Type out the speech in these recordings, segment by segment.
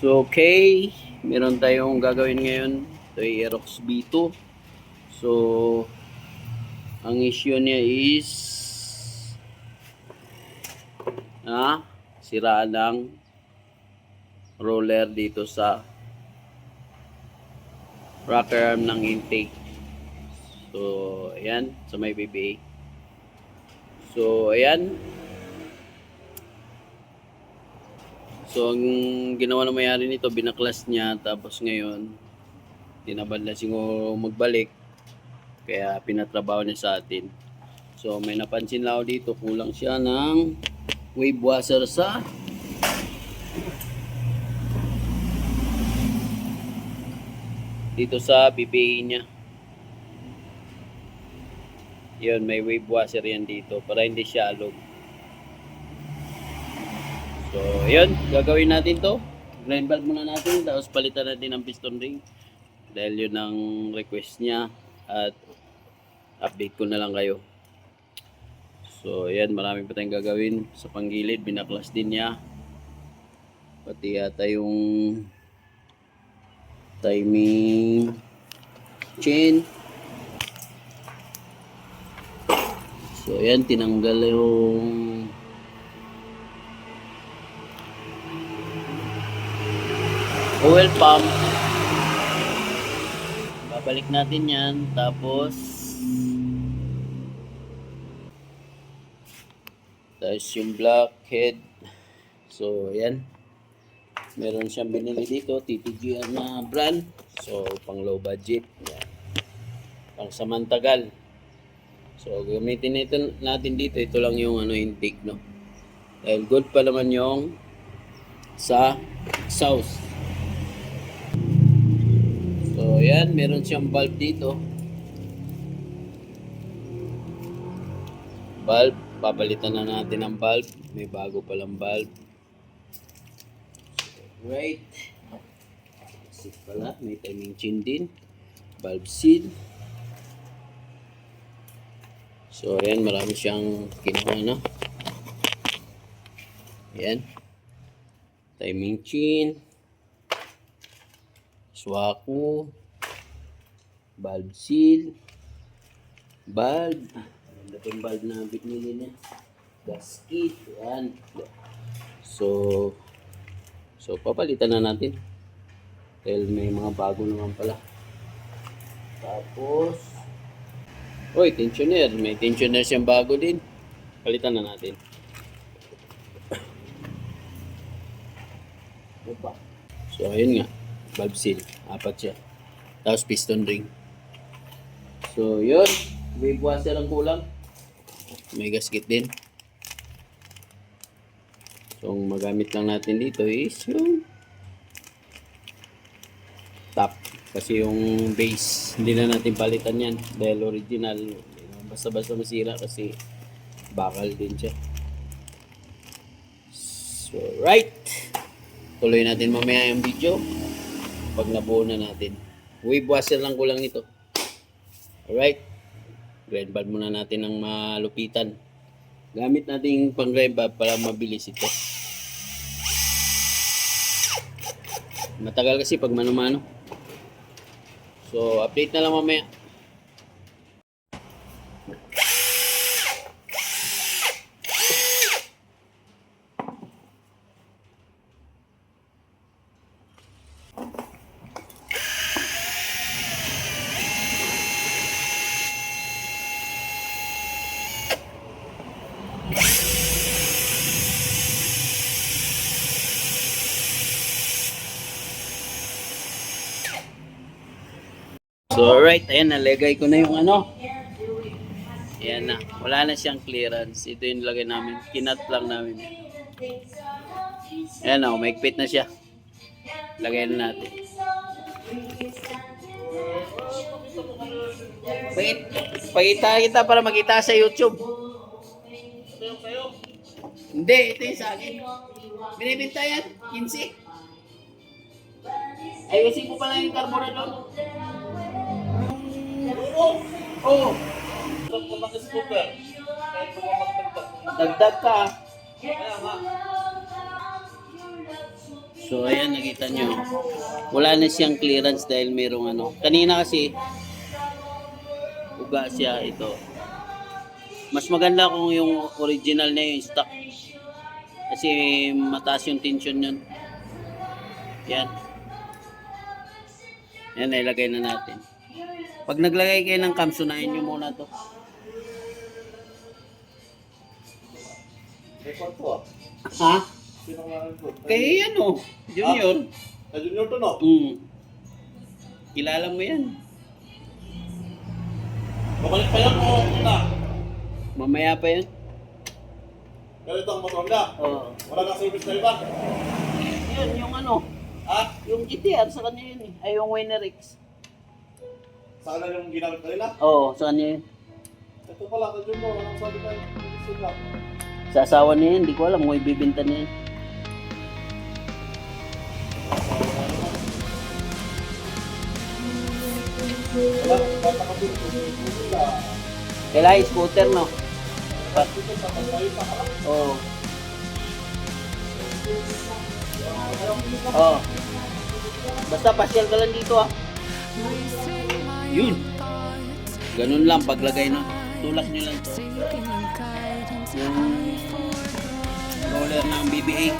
So, okay. Meron tayong gagawin ngayon. Ito ay Aerox B2. So, ang issue niya is sira ng roller dito sa rocker arm ng intake. So, ayan. Sa may BBA. So, ayan. So, ang ginawa na mayari nito, binaklas niya. Tapos ngayon, tinabad na siguro magbalik. Kaya pinatrabaho niya sa atin. So, may napansin lang ako dito. Kulang siya ng wave washer sa dito sa BBA niya. Yun, may wave washer yan dito para hindi siya alog. So, yun, gagawin natin to. Grind valve muna natin, tapos palitan natin ang piston ring. Dahil yun ang request niya. At update ko na lang kayo. So, yan, marami pa tayong gagawin sa panggilid. Binaklas din niya. Pati yata yung timing chain. So, yan, tinanggal yung oil pump. Babalik natin yan. Tapos yung black head. So, yan. Meron siyang binili dito. TTGR na brand. So, pang low budget. Yan. Pang samantagal. So, gamitin natin dito. Ito lang yung intake, no? Dahil good pa naman yung sa exhaust. So, yan. Meron siyang valve dito. Valve. Papalitan na natin ang valve. May bago palang valve. Right. Seat pala. May timing chain din. Valve seal. So, ayan. Marami siyang kinuha, no? Ayan. Timing chain. Swako. Valve seal. Valve. Ganda pa yung valve na binili niya. Gasket. Ayan. So, papalitan na natin. Dahil may mga bago naman pala. Tapos, tensioner. May tensioner siyang bago din. Palitan na natin. Opa. So, ayun nga. Valve seal. 4 siya. Tapos piston ring. So, yun. Wave washer ang kulang. May gasket din. So, ang magamit lang natin dito is yung top. Kasi yung base, hindi na natin palitan yan. Dahil original, basta-basta masira kasi bakal din siya. So, right. Tuloy natin mamaya yung video pag nabuo na natin. Wave washer lang kulang nito. Alright. Grind valve muna natin ng malupitan. Gamit natin yung pang grind valve para mabilis ito. Matagal kasi pag mano-mano. So, update na lang mamaya. So, alright. Ayan, nalagay ko na yung Ayan na. Wala na siyang clearance. Ito yung lagay namin. Kinat lang namin. Ayan o. Maigpit na siya. Lagay na natin. Pakita kita para makita sa YouTube. Hindi. Ito yung sa akin. Binibinta yan. 15. Ayusin ko pala yung carburetor. Oo. Dagdag ka. So ayan, nakita nyo. Wala na siyang clearance dahil mayroong ano. Kanina kasi, uga siya ito. Mas maganda kung yung original na yung stock. Kasi mataas yung tension yun. Yan. Yan, ilagay na natin. Pag naglagay kayo ng cam, sunahin nyo muna to. Record to ah. Ha? Sino nga record? Kaya yan o. Junior. Junior to no? Kilala mo yan. Babalik pa yan o na? Mamaya pa yan. Ganito ang motor na? Oo. Wala na service na iba? Yun, yung ano. Ha? Yung GTR, sa kanya yun eh. Ay, yung Winner X. Sa kanila yung ginamit kanila? Oo, sa kanya yun. Ito pala, ka Junior. Anong sabi tayo? Sila. Sa asawa niya yun, hindi ko alam kung ibibinta niya yun. Wala, bata ka dito. Sila. Kailangan scooter, no? Dito sa pagkayo pa ka. Oo. Oo. Basta pasyal ka lang dito, ah. Yun. Ganun lang, paglagay, no? Tulak nyo lang to. Yung roller ng BB8.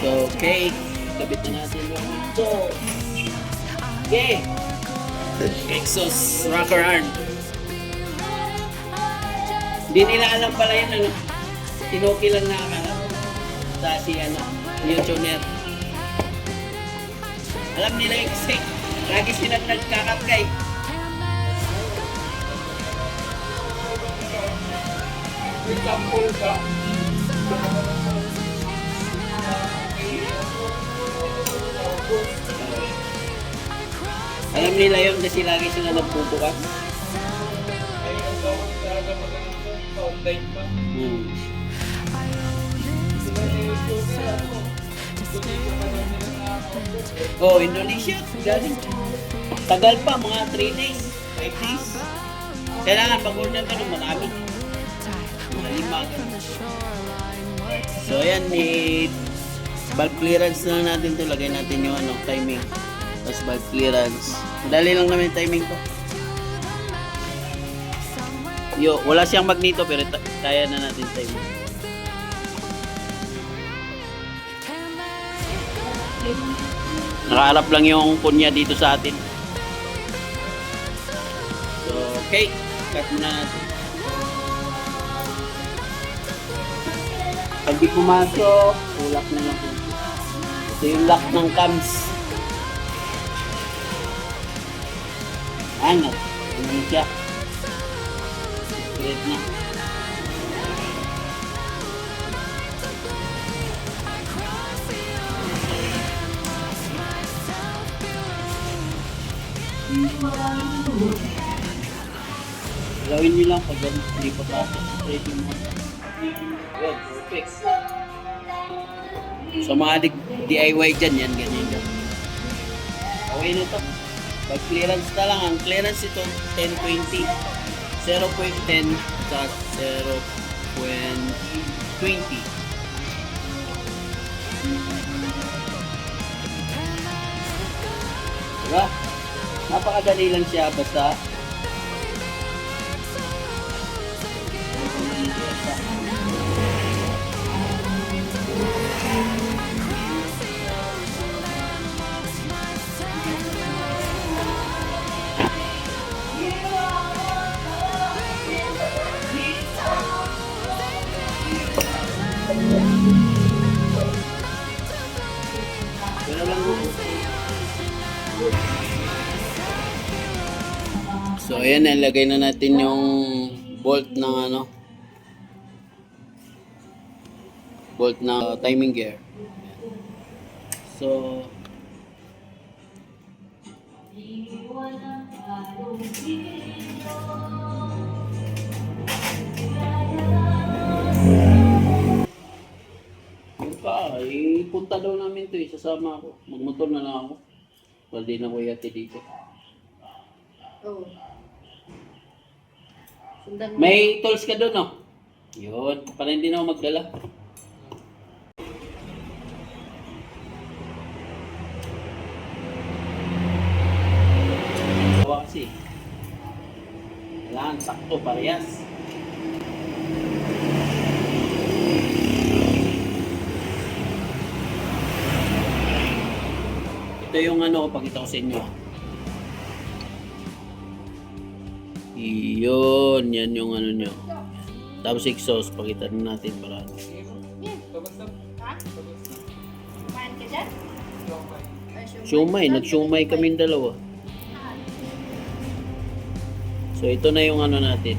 So, okay. Kabit na natin yung ito. Okay. Exos rocker arm. Hindi nila alam pala yan, ano? Tinoki lang na akala. Sa si, ano, yung tuner. Alam nila yung kasi. Lagi silang nagkakapkay. Example ka. Alam nila yun kasi lagi sila nagpupukas. Ayun ang gawin talaga magandang sa online pa. Oh, Indonesia. Galing. Tagal pa, mga 3 days, 5 days. Kailangan pag-order ka ng marami. Mga 5 ganun. So ayan, bulk clearance na natin to. Lagay natin yung ano, timing. Tapos bulk clearance. Dali lang naman yung timing ko. Yo, wala siyang magneto pero kaya na natin timing. Nakaharap lang yung punya dito sa atin. So, okay. Cut muna natin. Pag di pumasok, ulak na lang. Ito yung lock ng cams. Ano? Ano siya? Straight na. Gawin nyo lang pag hindi pa pasok. Ready mo. Good, perfect. Sa mga DIY dyan, yan, ganyan. Okay na ito. Pag clearance na lang, ang clearance ito, 1020. 0.10 sa 0.20. Diba? Napakadali lang siya, basta so ayan, nalagay na natin yung bolt ng ano, bolt na timing gear. So yun pa, ipunta daw namin ito, sasama ako, magmotor na lang ako. Pwede na ko yati dito. Oh. Sundan mo. May tools ka doon, no? Yun, para hindi na ako magdala. sakto parehas. Ito yung ano, pakita ko sa inyo. Iyon, yan yung ano nyo. Tapos exhaust, pakita rin natin para ano. Tapos na. Ha? Tapos na. Kumain ka dyan? Okay. Ay, Siumay, nag-siumay kaming dalawa. Ah, So ito na yung ano natin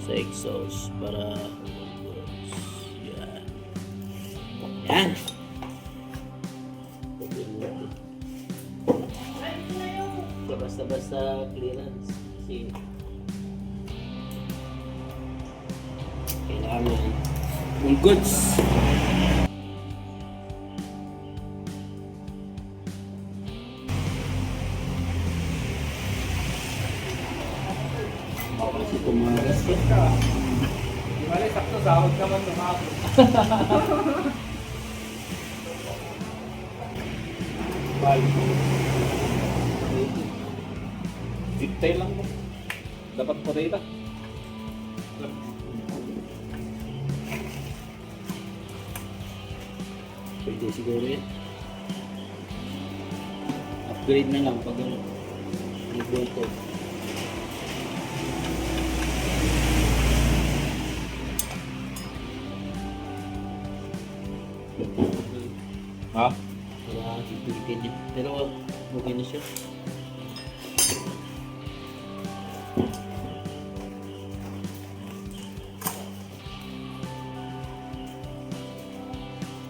sa exhaust para yan. Yan. So, basta-basta clearance kasi kailangan all goods. Kasi tumagas ka. Di bali, sakto sahod naman lumabot. Bali. Ziptay lang mo. Dapat pa rin. Pwede siguro yan. Upgrade na lang pag ano. Nag-buwan ko. Ha? Wala ipitin niya. Pero okay na siya.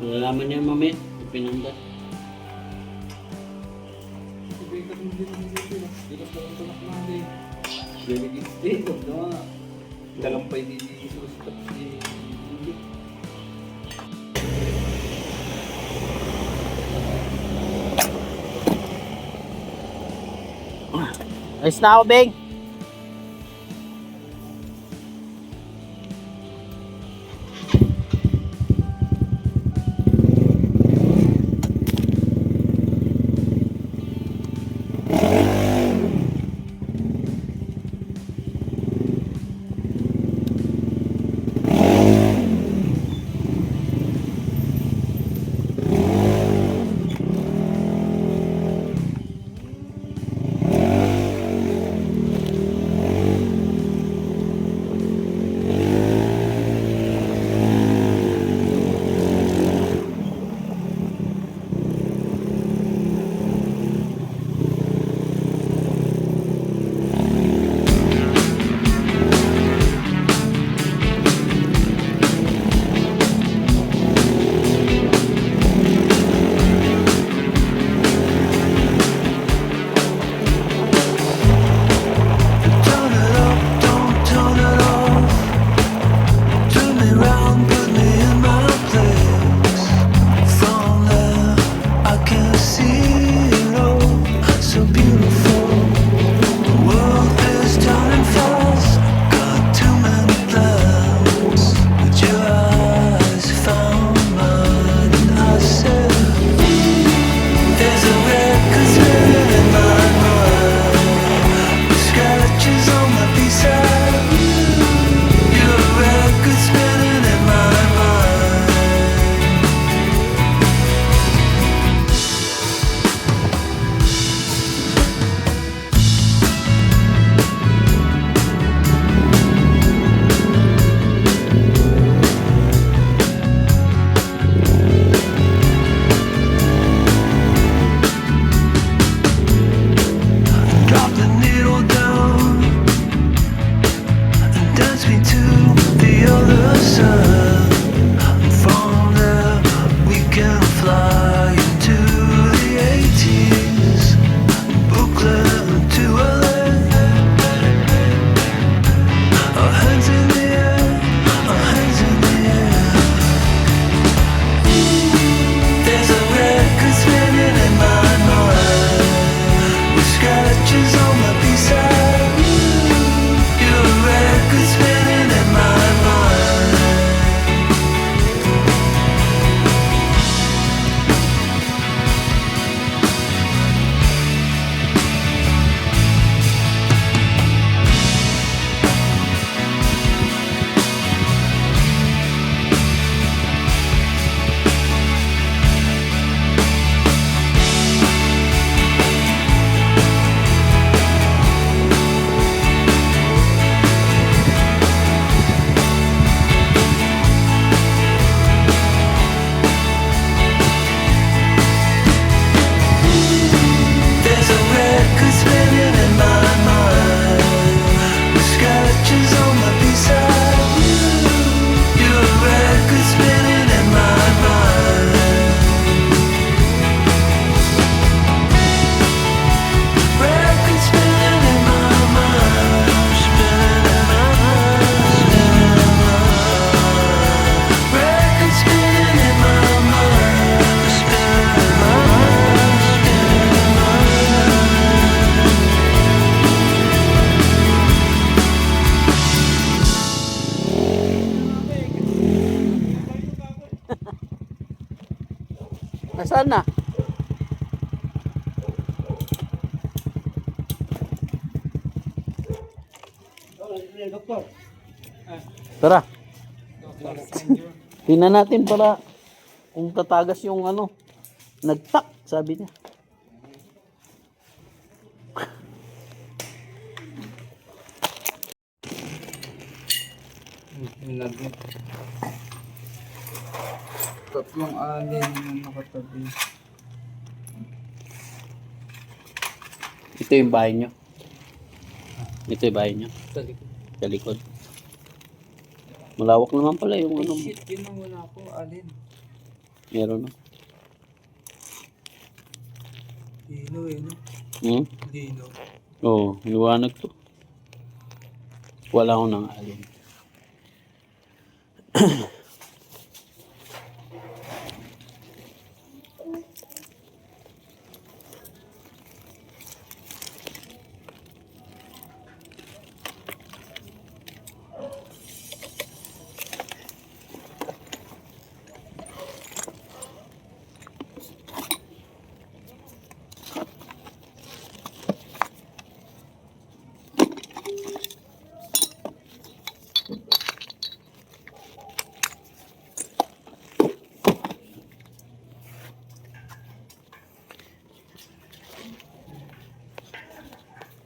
Malalaman niya mamaya kung pinanda. Dalampay din susunod. Ayos na ako, Beng. Nasaan na? Doktor. Tara. Doktor Stranger. Tingnan natin para kung tatagas yung ano. Nagtak, sabi niya. Nilagyan. Tatlong alin na nakatabi. Ito yung bahay nyo. Ito yung bahay nyo. Sa likod. Sa likod. Malawak naman pala yung Ay ano. shit, yun ang wala ko. Alin. Meron no? Dino eh, no? Hmm? Dino. Oo, liwanag to. Wala ko nang alin.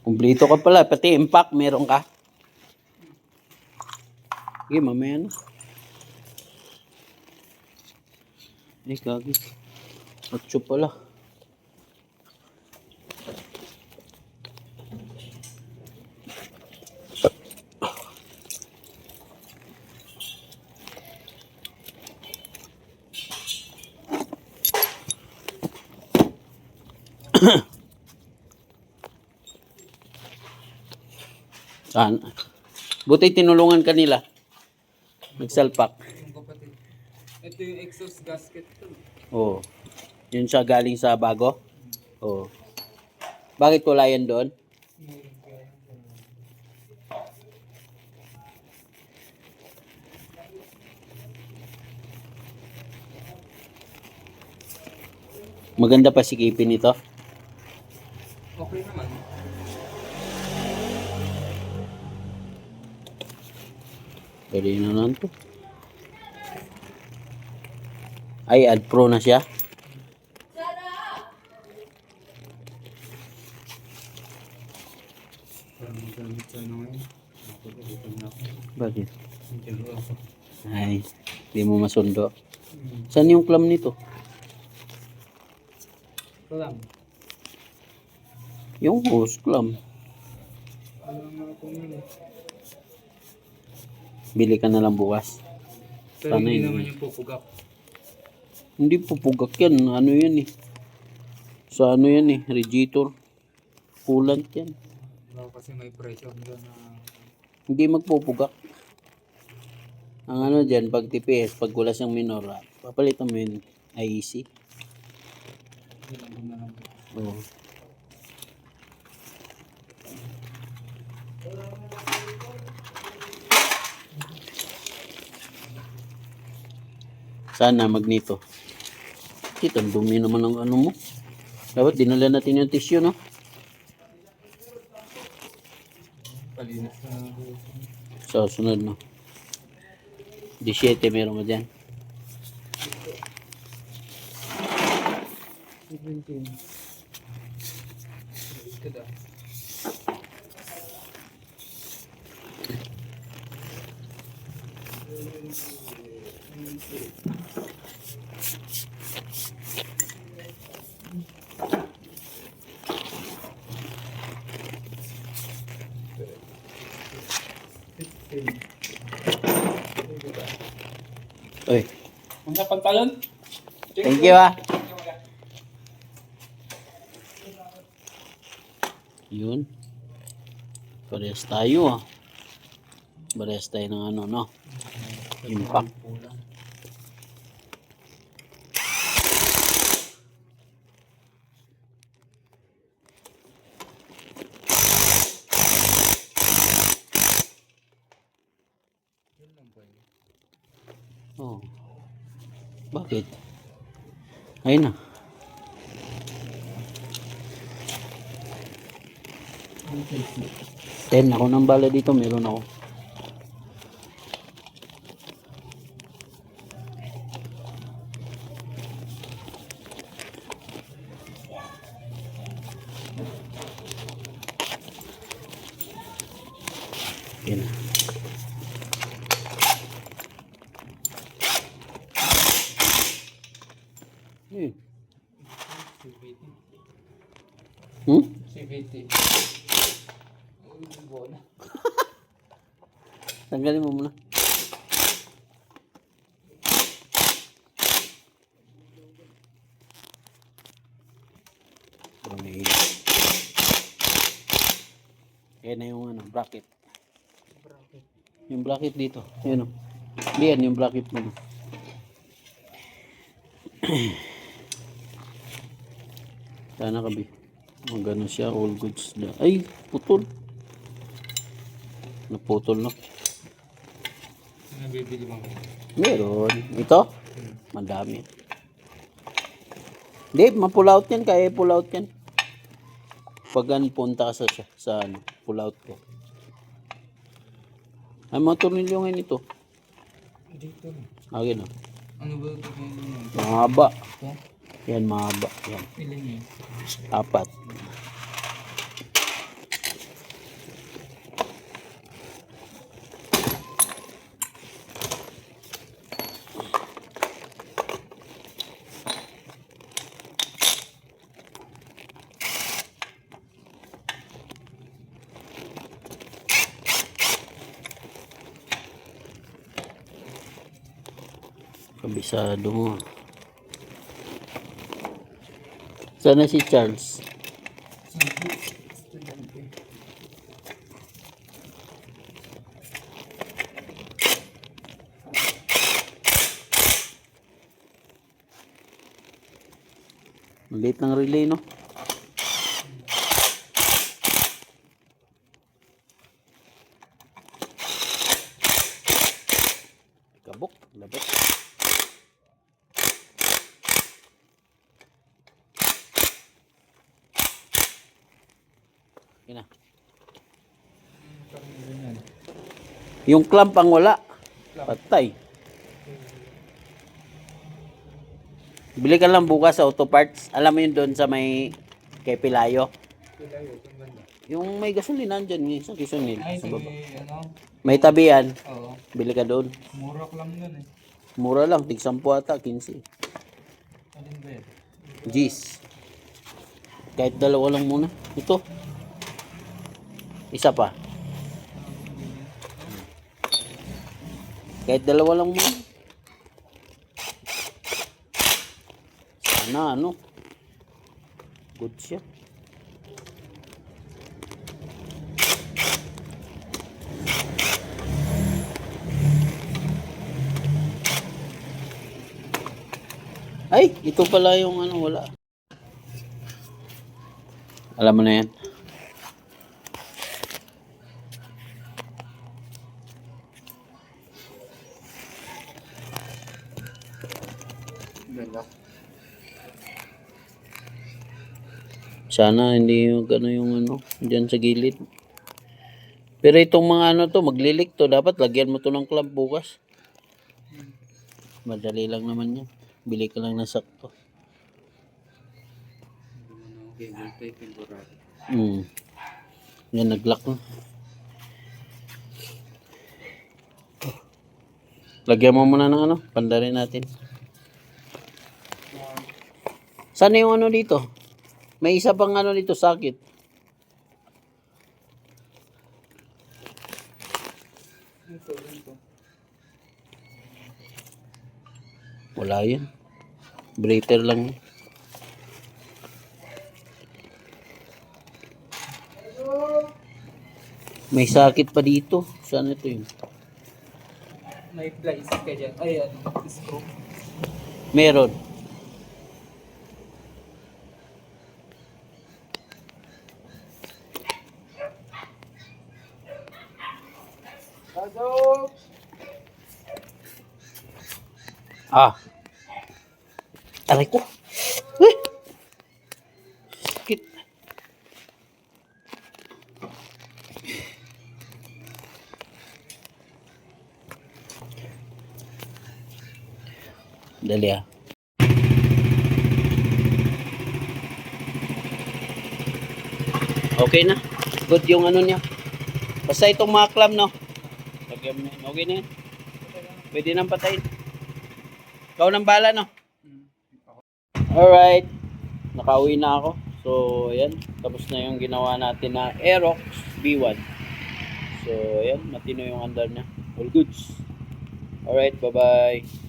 Kumplito ka pala, pati impact meron ka. Sige, mamaya na. Ay, gagi. 8 pala. Saan? Buti tinulungan ka nila. Nagsalpak. Yung kapatid. Ito yung exhaust gasket to. Oo. Yun siya galing sa bago? Oo. Bakit wala yan doon? Maganda pa sikipin ito. Okay naman. Pwede na lang to. Ay, add pro na siya. Parang gamit sa ano ngayon. Nakapag-open na ako. Bakit? Hindi ako. Ay, di mo masundo. Saan yung clam nito? Ito lang. Yung hose clam. Ano nga pumili? Bili ka na lang bukas. Pero Sana hindi yun. naman yung pupugak. Hindi pupugak yan. Ano yan eh. Sa ano yan eh. Radiator. Coolant yan. Baka kasi may pressure doon na Hindi magpupugak. Ang ano dyan, pag TPS, pag wala siyang minor, papalitan mo yung IEC. hindi na lang. Oo. Sana magnito. Ito, ang dumi naman ng ano mo. Dapat dinala natin yung tissue, no? Palinis na lang. Sa sunod, no? 17 meron mo dyan. 17. Ito daw. Uy, Mga pantalon? thank you ah. Yun. Parehas tayo ah. Parehas tayo ng ano, no? Impact. Oh. Bakit? Ayun na. 10 ako nang bala dito, meron ako. Yan. CVT. Hmm? CVT. Tanggalin mo muna. Yan na yung ano, bracket. Yung bracket dito. Yan o. Yan yung bracket mo. Sana kabi. Magano siya, all goods na. Ay, putol. Naputol na. Nabibili mo. Meron. Ito? Madami. Hindi, ma-pull out yan. Kaya pull out yan. Pag punta ka sa ano, pull out ko. Ay, mga tornilyo ngayon ito. Dito. Akin o. Ano ba ito ngayon? Mahaba. Ito? Yan, mahaba. Yan. Ilan yun? 4. Kabisado mo. Sana si Charles. Estudyante. Maliit ng relay, no? Kabok. Labot. Yan na. Yung clamp ang wala. Patay. Bili ka lang bukas sa auto parts. Alam mo yun doon sa may kay Pilayo. Yung may gasolina dyan sa Quezonil. Ay, Sa ito baba. ano? May tabihan. Oo. Bili ka doon. Murak lang yun eh. Mura lang. Tig 10 ata. 15. Alin ba yun? G's. Kahit dalawa lang muna. Ito. Isa pa. Kahit dalawa lang muna. Sana ano. Good siya. Ay, ito pala yung ano, wala. Alam mo na yan. Ganda. Sana hindi yung gano yung ano, dyan sa gilid. Pero itong mga ano to, maglilik to, dapat lagyan mo to ng clamp bukas. Madali lang naman yan. Bili ka lang ng sakto. Okay, multi temporary. Yan, nag-lock na. Lagyan mo muna ng ano, pandarin natin. Saan yung ano dito? May isa pang ano dito, sakit. Ito. Wala yan. Breather lang. May sakit pa dito. Saan ito yun? May plastic ka dyan. Ay, screw. Meron. Pasok! Aray ko. Eh! Sakit. Dali ah. Okay na. Good yung ano niya. Basta itong mga clam, no? Lagyan mo na yun. Okay na yan. Pwede nang patayin. Ikaw nang bala, no? Alright. Nakauwi na ako. So, ayan. Tapos na yung ginawa natin na Aerox B1. So, ayan. Matino yung andar niya. All goods. Alright. Bye-bye.